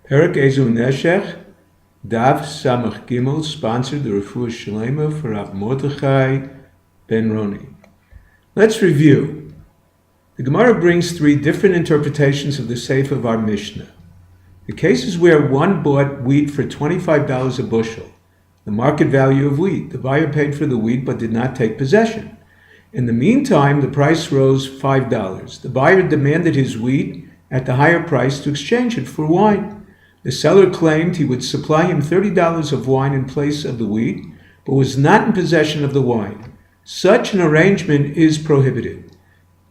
Perek Ezu Neshech, DAF Samach Gimel, sponsored the Refuah Shalema for Rabbi Mordechai Ben Roni. Let's review. The Gemara brings three different interpretations of the Seif of our Mishnah. The cases where one bought wheat for $25 a bushel, the market value of wheat. The buyer paid for the wheat but did not take possession. In the meantime, the price rose $5. The buyer demanded his wheat at the higher price to exchange it for wine. The seller claimed he would supply him $30 of wine in place of the wheat, but was not in possession of the wine. Such an arrangement is prohibited.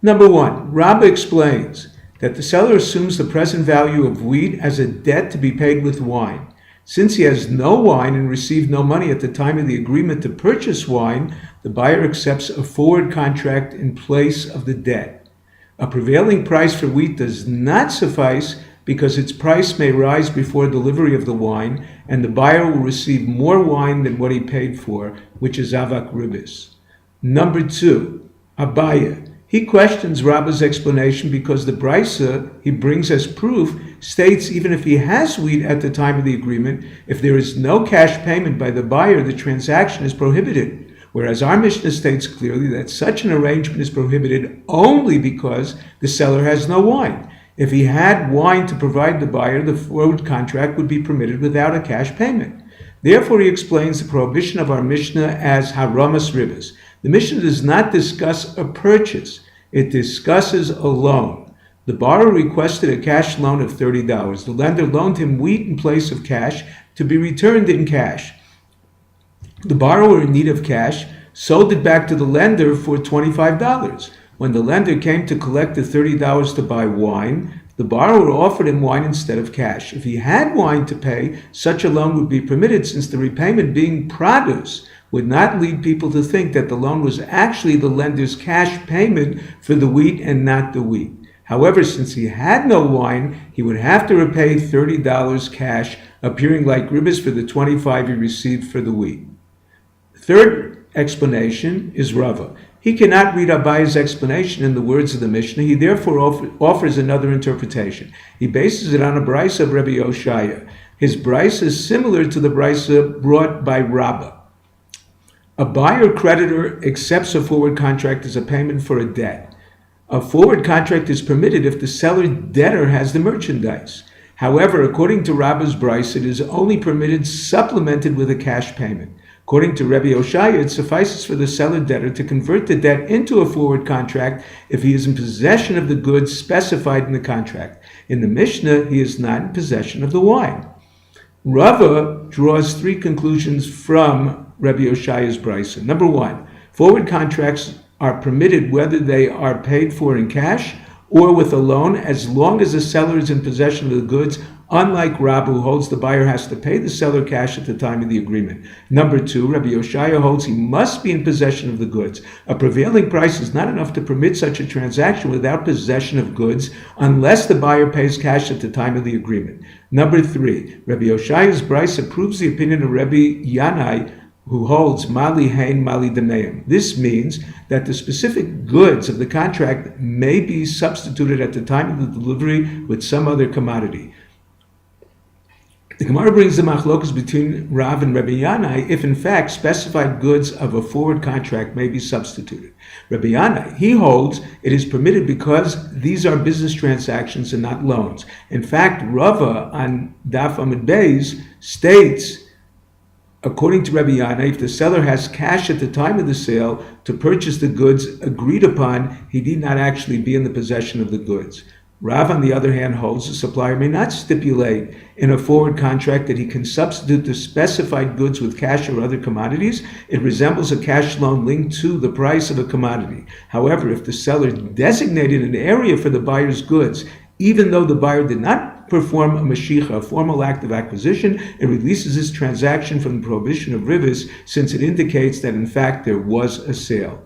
Number one, Rabbah explains that the seller assumes the present value of wheat as a debt to be paid with wine. Since he has no wine and received no money at the time of the agreement to purchase wine, the buyer accepts a forward contract in place of the debt. A prevailing price for wheat does not suffice because its price may rise before delivery of the wine, and the buyer will receive more wine than what he paid for, which is RABBIS. Number two, Abaya. He questions Rabbah's explanation because the brisa he brings as proof states even if he has wheat at the time of the agreement, if there is no cash payment by the buyer, the transaction is prohibited. Whereas our Mishnah states clearly that such an arrangement is prohibited only because the seller has no wine. If he had wine to provide the buyer, the forward contract would be permitted without a cash payment. Therefore, he explains the prohibition of our Mishnah as haramas ribas. The Mishnah does not discuss a purchase. It discusses a loan. The borrower requested a cash loan of $30. The lender loaned him wheat in place of cash to be returned in cash. The borrower in need of cash sold it back to the lender for $25. When the lender came to collect the $30 to buy wine, the borrower offered him wine instead of cash. If he had wine to pay, such a loan would be permitted, since the repayment, being produce, would not lead people to think that the loan was actually the lender's cash payment for the wheat and not the wheat. However, since he had no wine, he would have to repay $30 cash, appearing like ribbis for the $25 he received for the wheat. The third explanation is Rava. He cannot read Abaya's explanation in the words of the Mishnah. He therefore offers another interpretation. He bases it on a brisa of Rabbi Yeshoshua. His brisa is similar to the brisa brought by Rabbah. A buyer-creditor accepts a forward contract as a payment for a debt. A forward contract is permitted if the seller-debtor has the merchandise. However, according to Rabbah's brisa, it is only permitted supplemented with a cash payment. According to Rabbi Yeshoshua, it suffices for the seller-debtor to convert the debt into a forward contract if he is in possession of the goods specified in the contract. In the Mishnah, he is not in possession of the wine. Rava draws three conclusions from Rabbi Yeshoshua brisa. Number one, forward contracts are permitted whether they are paid for in cash or with a loan, as long as the seller is in possession of the goods, unlike Rabbah, who holds the buyer has to pay the seller cash at the time of the agreement. Number two, Rabbi Yeshoshua holds he must be in possession of the goods. A prevailing price is not enough to permit such a transaction without possession of goods, unless the buyer pays cash at the time of the agreement. Number three, Rabbi Yeshoshua brisa proves the opinion of Rabbi Yanai, who holds mali hein mali demeim. This means that the specific goods of the contract may be substituted at the time of the delivery with some other commodity. The Gemara brings the machlokas between Rav and Rabbi Yanai if in fact specified goods of a forward contract may be substituted. Rabbi Yanai, he holds it is permitted because these are business transactions and not loans. In fact, Rava on DAF IN states, according to Rabbi Yanai, if the seller has cash at the time of the sale to purchase the goods agreed upon, he need not actually be in the possession of the goods. Rav, on the other hand, holds the supplier may not stipulate in a forward contract that he can substitute the specified goods with cash or other commodities. It resembles a cash loan linked to the price of a commodity. However, if the seller designated an area for the buyer's goods, even though the buyer did not perform a mashicha, a formal act of acquisition, it releases this transaction from the prohibition of ribis, since it indicates that in fact there was a sale.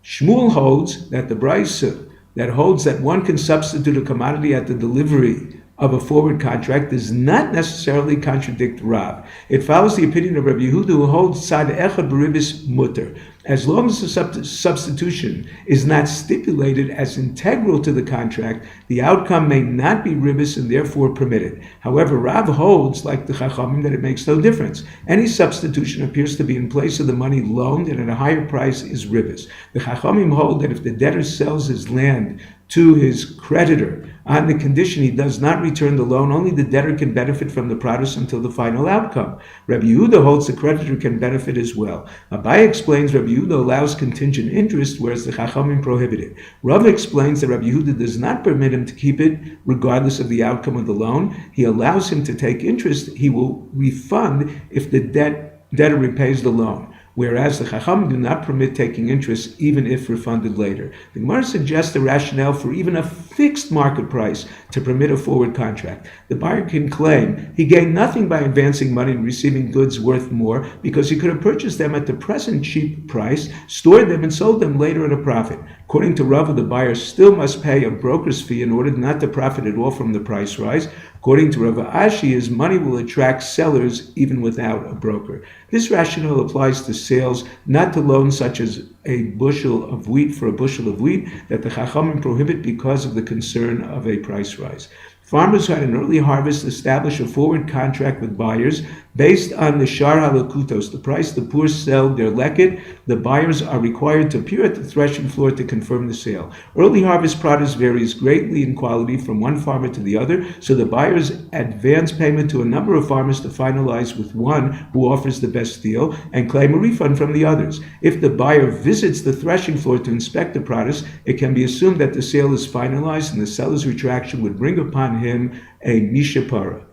Shmuel holds that the brisa that holds that one can substitute a commodity at the delivery of a forward contract does not necessarily contradict Rav. It follows the opinion of Rabbi Yehuda, who holds tzad echad b'ribis mutter. As long as the substitution is not stipulated as integral to the contract, the outcome may not be ribis and therefore permitted. However, Rav holds, like the Chachamim, that it makes no difference. Any substitution appears to be in place of the money loaned and at a higher price is ribis. The Chachamim hold that if the debtor sells his land to his creditor on the condition he does not return the loan, only the debtor can benefit from the produce until the final outcome. Rabbi Yehuda holds the creditor can benefit as well. Abai explains Rabbi Yehuda allows contingent interest, whereas the Chachamim prohibit it. Rav explains that Rabbi Yehuda does not permit him to keep it regardless of the outcome of the loan. He allows him to take interest. He will refund if the debtor repays the loan, whereas the Chachamim do not permit taking interest even if refunded later. The Gemara suggests a rationale for even a fixed market price to permit a forward contract. The buyer can claim he gained nothing by advancing money and receiving goods worth more because he could have purchased them at the present cheap price, stored them, and sold them later at a profit. According to Rava, the buyer still must pay a broker's fee in order not to profit at all from the price rise. According to Rava Ashi, his money will attract sellers even without a broker. This rationale applies to sales, not to loans such as a bushel of wheat for a bushel of wheat that the Chachamim prohibit because of the concern of a price rise. Farmers who had an early harvest establish a forward contract with buyers based on the shar halakutos, the price the poor sell their leket. The buyers are required to appear at the threshing floor to confirm the sale. Early harvest produce varies greatly in quality from one farmer to the other, so the buyers advance payment to a number of farmers to finalize with one who offers the best deal and claim a refund from the others. If the buyer visits the threshing floor to inspect the produce, it can be assumed that the sale is finalized and the seller's retraction would bring upon him a mishapara.